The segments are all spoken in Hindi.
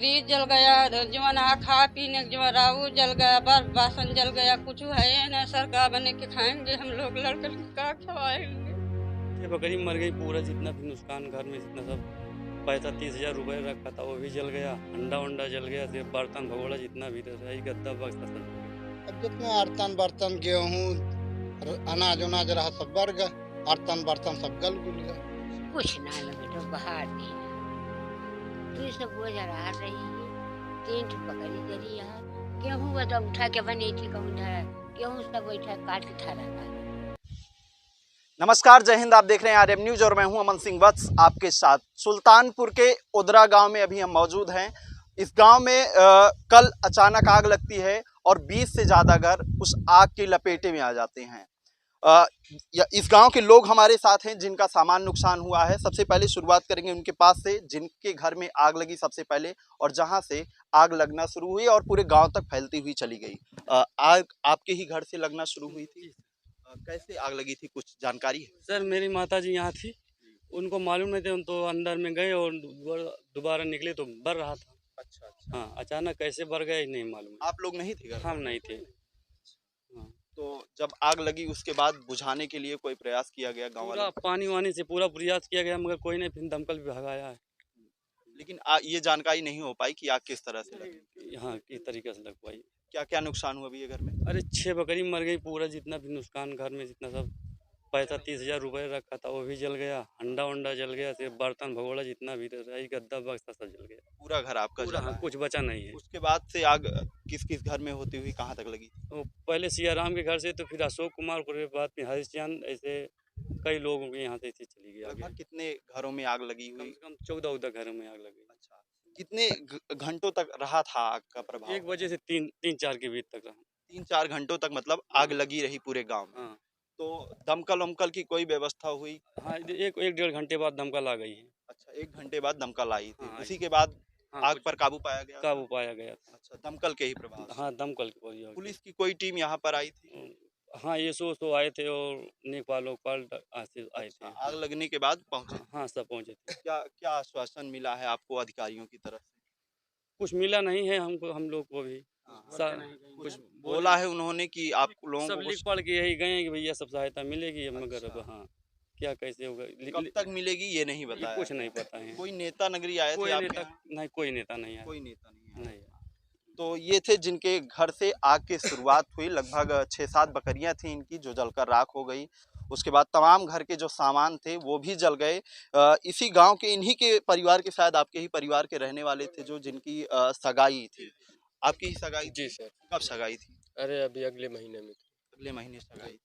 फ्रिज जल गया, जो ना खा पीने जो रहा वो जल गया, बासन जल गया, कुछ है ना। सर का बने के खाएंगे हम लोग, लड़कर का खवाएंगे। ये बकरी मर गई, पूरा जितना भी नुकसान घर में जितना सब पैसा 30,000 रुपये रखा था वो भी जल गया, अंडा वंडा जल गया, सिर्फ बर्तन भगोड़ा जितना भी था रही गद्दा बक्सा सब जल गया। अब जितना आर्तन बर्तन गेहूँ अनाज उनाज रहा सब बढ़ गया, आर्तन बर्तन सब गल गुल गया। कुछ ना लगे तो बाहर नहीं तू सब बोझ रहा रही है, 3 बकरी जरी है, गेहूँ वो तो उठा के बनी थी कहूँ गेहूँ सब बैठा काट के था रहा। नमस्कार, जय हिंद। आप देख रहे हैं आरएम न्यूज और मैं हूं अमन सिंह वत्स आपके साथ। सुल्तानपुर के उदरा गांव में अभी हम मौजूद हैं। इस गांव में कल अचानक आग लगती है और 20 से ज़्यादा घर उस आग की लपेटे में आ जाते हैं। इस गांव के लोग हमारे साथ हैं जिनका सामान नुकसान हुआ है। सबसे पहले शुरुआत करेंगे उनके पास से जिनके घर में आग लगी सबसे पहले, और जहां से आग लगना शुरू हुई और पूरे गांव तक फैलती हुई चली गई। आग आपके ही घर से लगना शुरू हुई थी? कैसे आग लगी थी, कुछ जानकारी है? सर मेरी माता जी यहाँ थी, उनको मालूम नहीं थे, उन तो अंदर में गए और दोबारा निकले तो बढ़ रहा था। अच्छा अच्छा। हाँ, अचानक कैसे बढ़ गए नहीं मालूम। आप लोग नहीं थे घर? हम नहीं थे। हाँ। तो जब आग लगी उसके बाद बुझाने के लिए कोई प्रयास किया गया गांव वालों? पूरा पानी वानी से पूरा प्रयास किया गया मगर कोई नहीं, फिर दमकल भी भगाया है। लेकिन ये जानकारी नहीं हो पाई कि आग किस तरह से लगी। हाँ, किस तरीके से लग पाई। क्या क्या नुकसान हुआ भैया घर में? अरे 6 बकरी मर गई, पूरा जितना भी नुकसान घर में जितना सब पैसा 30,000 रुपये रखा था वो भी जल गया, अंडा वंडा जल गया, सिर्फ बर्तन भगोड़ा जितना भी था रही गद्दा बक्सा सब जल गया। पूरा घर आपका पूरा जला हाँ, है? कुछ बचा नहीं है। उसके बाद से आग किस किस घर में होती हुई कहाँ तक लगी? तो पहले सियाराम के घर से, तो फिर अशोक कुमार के बाद में हरिश्चंद, ऐसे कई लोगों के यहाँ से ऐसे चली गई आगे। लगभग कितने घरों में आग लगी कम हुई? से कम 14 घरों में आग लगी। अच्छा, कितने घंटों तक रहा था आग का प्रभाव? 1 बजे से 3-4 के बीच तक रहा। 3-4 घंटों तक मतलब आग लगी रही पूरे गांव में? हाँ तो दमकल वमकल की कोई व्यवस्था हुई? हाँ, एक 1-1.5 घंटे बाद दमकल आ गई है। अच्छा, 1 घंटे बाद दमकल आई थी, हाँ, उसी के बाद हाँ, आग कुछ पर काबू पाया गया? काबू पाया गया था। अच्छा, दमकल के ही प्रभाव से। हाँ, दमकल की वजह से। पुलिस की कोई टीम यहाँ पर आई थी? हाँ, ये सो आए थे और नेपाल वोपाल से आए थे। आग लगने के बाद पहुंचे? हाँ, हाँ, सब पहुँचे थे। क्या क्या आश्वासन मिला है आपको अधिकारियों की तरफ से? कुछ मिला नहीं है हमको, हम लोग को भी। कुछ बोला है उन्होंने कि आप लोगों सब को लिख पढ़ के यही गए हैं कि भैया सब सहायता मिलेगी, मगर अब अच्छा। हाँ क्या कैसे होगा कब तक मिलेगी ये नहीं बताया? कुछ नहीं पता है। कोई नेता नगरी आए थे कोई आपके नेता यहाँ? नहीं, कोई नेता नहीं आया। कोई नेता नहीं आया। नहीं। तो ये थे जिनके घर से आग की शुरुआत हुई। लगभग 6-7 बकरियां थी इनकी जो जलकर राख हो गई। उसके बाद तमाम घर के जो सामान थे वो भी जल गए। इसी गांव के इन्हीं के परिवार के, शायद आपके ही परिवार के रहने वाले थे जो जिनकी सगाई थी। आपकी ही सगाई थी? जी सर। कब सगाई थी? अरे अभी अगले महीने में थी। अगले महीने सगाई थी।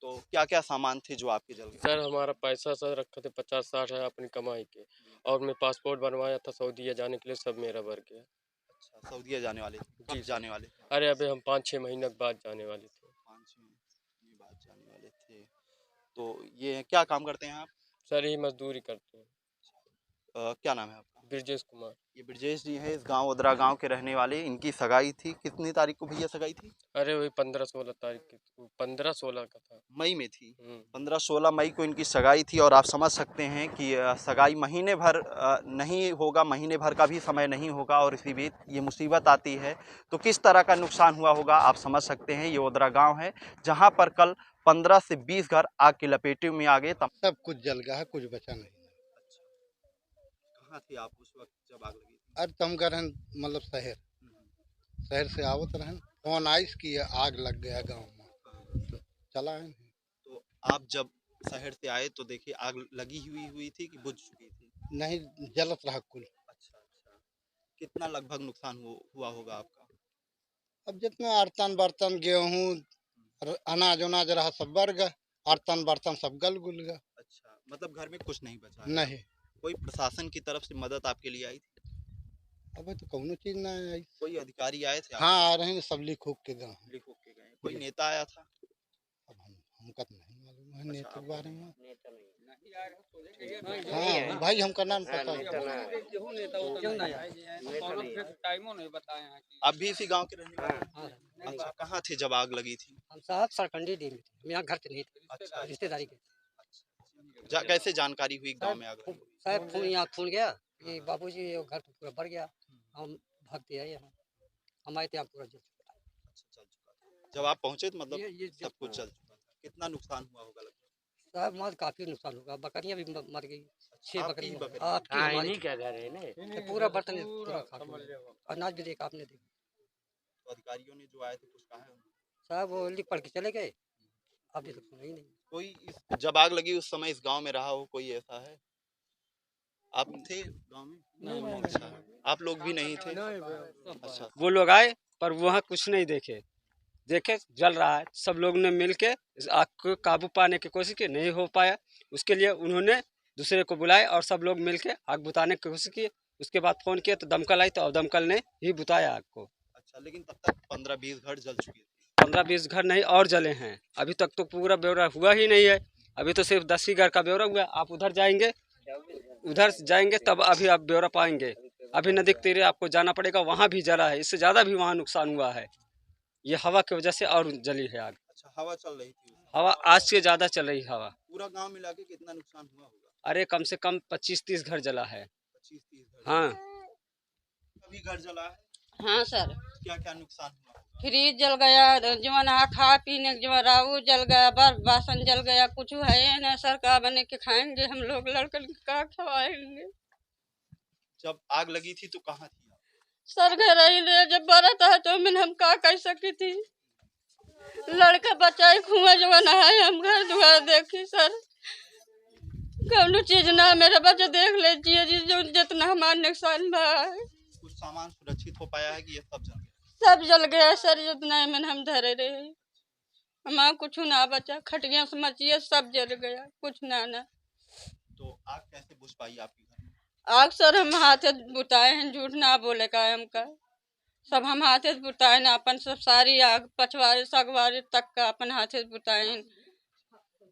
तो क्या क्या सामान थे जो आपके जल गए? सर हमारा पैसा सर रखा थे 50-60 है अपनी कमाई के, और मैं पासपोर्ट बनवाया था सऊदीया जाने के लिए, सब मेरा भर गया। अच्छा, सऊदीया जाने वाले थे? कब जी जाने वाले थे? अरे अभी हम 5-6 महीने के बाद जाने वाले थे। 5-6 महीने बाद जाने वाले थे। तो ये क्या काम करते हैं आप? सर यही मजदूरी करते हैं। क्या नाम है आपका? ब्रजेश कुमार। ये ब्रजेश जी हैं, इस गांव उदरा गांव के रहने वाले। इनकी सगाई थी, कितनी तारीख को भैया सगाई थी? अरे वही 15-16 तारीख की, 15-16 का था। मई में थी। 15 15-16 मई को इनकी सगाई थी। और आप समझ सकते हैं कि सगाई महीने भर नहीं होगा, महीने भर का भी समय नहीं होगा, और इसी बीच ये मुसीबत आती है तो किस तरह का नुकसान हुआ होगा आप समझ सकते हैं। ये उदरा गांव है जहां पर कल 15 से 20 घर आग की लपेटे में आ गए। सब कुछ जल गया है, कुछ बचा नहीं। कहाँ थे आप उस वक्त जब आग लगी थी? अरे तुम गए मतलब शहर से आवत रहन, फोन आइस की आग लग गया गांव में, तो चला है। तो आप जब शहर से आए तो देखिए आग लगी हुई थी कि बुझ चुकी थी? नहीं, जलत रहा कुल। अच्छा अच्छा। कितना लगभग नुकसान हुआ होगा आपका? अब जितना आर्तन बर्तन गेहूँ अनाज उनाज रहा सब बढ़ गया, आर्तन बर्तन सब गल गुल गया। अच्छा, मतलब घर में कुछ नहीं बचा है? नहीं, कोई प्रशासन की तरफ से मदद आपके लिए आई थी? अबे तो कौनो चीज ना आई। कोई अधिकारी आए थे? हाँ आ रहे हैं, सब लिख उख के गाँव। लिख उख के गए? कोई नेता आया था? अब हमका तो नहीं मालूम है नेता के बारे में। हाँ, हाँ भाई हमका नाम पता है। आप भी इसी गांव के रहने वाले हैं? अच्छा, कहाँ थे जब आग लगी थी? हम साहब सरकंडी डी में थे, हम यहाँ घर पे नहीं थे। अच्छा, रिश्तेदारी के कैसे जानकारी हुई गांव में आग लगी? साहब फोन यहाँ फोन गया कि बाबूजी ये घर तो पूरा बढ़ गया, हम भक्ति है यहाँ, हमारे यहाँ पूरा जल चुका है। अच्छा, चल चुका था जब आप पहुंचे तो मतलब ये सब कुछ चल चुका था। कितना नुकसान हुआ होगा लगभग? साहब माल काफी नुकसान होगा, बकरियां भी मर गई, 6 आपकी बकरियां बकरी? आपकी हाँ, हमारी इन्हीं का घर है ना। तो पूरा बर्तन पूरा खाक हो गया। अनाज भी देखा आपने, देखा तो अधिकारियों ने जो आए थे कुछ कहा है उन्होंने? साहब वो लिख पढ़ के चले गए, अभी तक सुना ही नहीं। कोई जब आग लगी उस समय इस गांव में रहा हो कोई ऐसा है? आप थे गांव में? नहीं। अच्छा, आप लोग भी नहीं थे? अच्छा, वो लोग आए पर वहाँ कुछ नहीं देखे जल रहा है, सब लोग ने मिल के इस आग को काबू पाने की कोशिश की, नहीं हो पाया। उसके लिए उन्होंने दूसरे को बुलाए और सब लोग मिल के आग बुताने की कोशिश की। उसके बाद फ़ोन किया तो दमकल आई, तो दमकल ने ही बुताया आग को। अच्छा, लेकिन तब तक 15-20 घर जल चुके थे। 15-20 घर नहीं और जले हैं, अभी तक तो पूरा ब्यौरा हुआ ही नहीं है। अभी तो सिर्फ 10 ही घर का ब्यौरा हुआ। आप उधर जाएंगे तब अभी आप ब्यौरा पाएंगे। अभी नदी के तीरे आपको जाना पड़ेगा, वहाँ भी जला है, इससे ज़्यादा भी वहाँ नुकसान हुआ है। ये हवा की वजह से और जली है आग। अच्छा, हवा चल रही थी? हवा आज से ज़्यादा चल रही हवा। पूरा गांव मिला के कितना नुकसान हुआ होगा? अरे कम से कम 25-30 घर जला है। 25-30 घर? हाँ, अभी घर जला है? हाँ सर, क्या क्या नुकसान हुआ होगा? फ्रिज जल गया, जो ना खा पीने जो राऊ जल गया, बासन जल गया, कुछ है ना सरकार बने के खाएंगे हम लोग लड़कर का खवाएंगे। जब आग लगी थी तो कहाँ थी आप? सर घर ही ले जब बरत है तो मैंने हम का कह सकी थी, लड़का बच्चा खुआ जो नहाए, हम घर दुआर देखी सर, कौनो चीज ना मेरा बच्चा देख लीजिए जी, जो जितना हमारा नुकसान हुआ है। कुछ सामान सुरक्षित हो पाया है कि ये सब जल गया? सब जल गया सर, जितना मैंने हम धरे रहे, हमारा कुछ ना बचा, खटिया समझिए सब जल गया, कुछ ना। तो आग कैसे बुझ पाई आपके घर में? आग सर हम हाथे बुताए हैं, झूठ ना बोले का हमका, सब हम हाथे बुताए ना, अपन सब सारी आग पछवारे सगवारे तक का अपन हाथे बुताए हैं।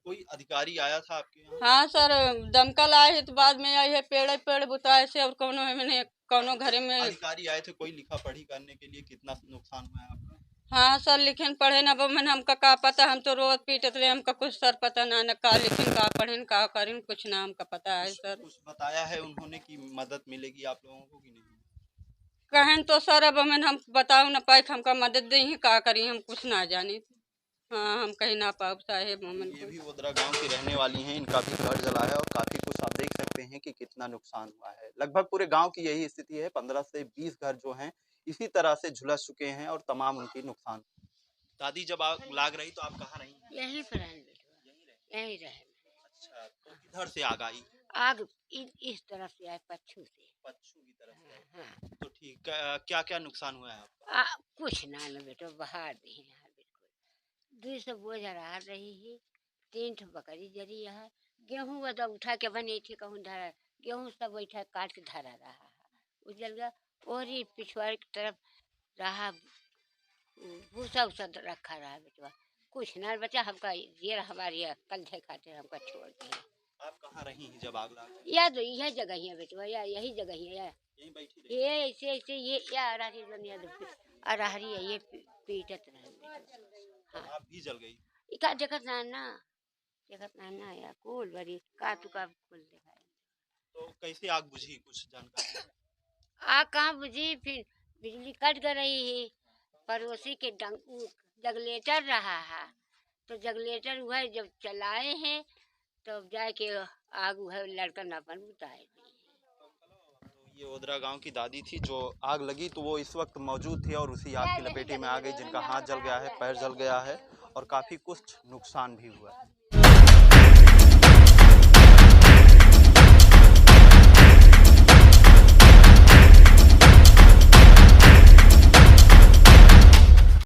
कोई अधिकारी आया था आपके यहाँ? हाँ सर, दमकल आए है तो बाद में आई है, पेड़ बुताए से और कोनो घरे में। अधिकारी आए थे कोई लिखा पढ़ी करने के लिए? कितना नुकसान हुआ है आपका? हाँ सर, लिखन पढ़े ना मैंने हमका का पता, हम तो रोज पीटत रहे, हमका कुछ सर पता ना का लिखन का पढ़ेन का करें, कुछ ना हमका पता है सर। कुछ बताया है उन्होंने कि मदद मिलेगी आप लोगों को कि नहीं? कहें तो सर अब मैंने हम बताओ ना पाए, हमका मदद दी ही का करी, हम कुछ ना जाने। हाँ, हम कहीं ना पाओ साहेब मोमन ये भी ओदरा गांव की रहने वाली हैं, इनका भी घर जला है और काफी कुछ आप देख सकते हैं कि कितना नुकसान हुआ है। लगभग पूरे गांव की यही स्थिति है, 15 से 20 घर जो हैं इसी तरह से झुलस चुके हैं और तमाम उनकी नुकसान। दादी जब आग लाग रही तो आप कहाँ रही? यहीं पर यहीं रहे। अच्छा, तो किधर से आग आई? आग इस तरफ से आए, पच्छू से। पच्छू की तरफ से आई। हाँ, तो ठीक, क्या क्या नुकसान हुआ है आपका? कुछ ना बेटा, बाहर नहीं है बिल्कुल। 200 बोझ रहा रही है, 3 ठो बकरी जरी है, गेहूँ वो तो उठा के बने थे, कहूँ धरा गेहूँ सब बैठा काट के धरा रहा है, उजल गया। और ही पिछवाड़े की तरफ रहा भूसा उसा रखा रहा बेटवा, कुछ ना बचा। हमका ये हमारी कंधे खाते हमका छोड़ दिया। आप कहाँ रही हैं जब आग लगी? या तो यह जगह ही है बेटवा, या यही जगह ही है, यहीं बैठी रही? ये ऐसे ये या अरहरी दुनिया अरहरी है, ये पीटत रहे। हाँ, आप भी जल गई? इका देखत ना या कुल बड़ी का कुल देखा। तो कैसे आग बुझी, कुछ जानकारी? आग कहाँ बुझी, फिर बिजली कट गई है, पड़ोसी के जगलेटर रहा है, तो जगलेटर हुआ जब चलाए हैं तब जाके आग हुआ, लड़कन अपन बुताए। तो ये ओदरा गांव की दादी थी, जो आग लगी तो वो इस वक्त मौजूद थी और उसी आग की लपेटे में आ गई, जिनका हाथ जल गया है, पैर जल गया है और काफ़ी कुछ नुकसान भी हुआ है।